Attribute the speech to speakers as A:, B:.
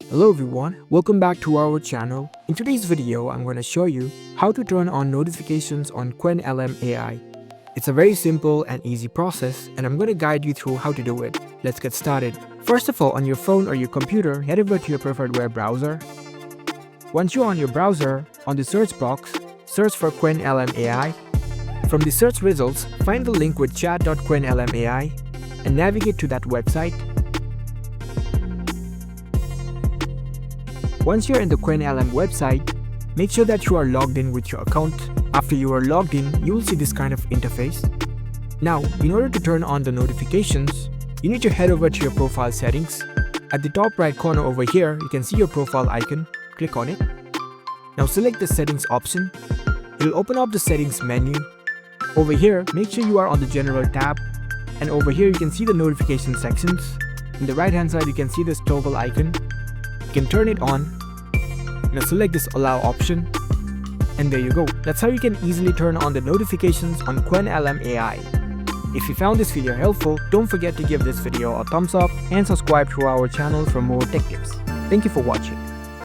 A: Hello everyone, welcome back to our channel. In today's video, I'm going to show you how to turn on notifications on Qwenlm AI. It's a very simple and easy process, and I'm going to guide you through how to do it. Let's get started. First of all, on your phone or your computer, head over to your preferred web browser. Once you're on your browser, on the search box, search for Qwenlm AI. From the search results, find the link with chat.qwenlm AI and navigate to that website. Once you're in the Qwenlm website, make sure that you are logged in with your account. After you are logged in, you will see this kind of interface. Now, in order to turn on the notifications, you need to head over to your profile settings. At the top right corner over here, you can see your profile icon. Click on it. Now select the settings option. It will open up the settings menu. Over here, make sure you are on the general tab. And over here, you can see the notification sections. In the right hand side, you can see this toggle icon. You can turn it on. Now select this allow option. And there you go. That's how you can easily turn on the notifications on Qwenlm AI. If you found this video helpful, don't forget to give this video a thumbs up and subscribe to our channel for more tech tips. Thank you for watching.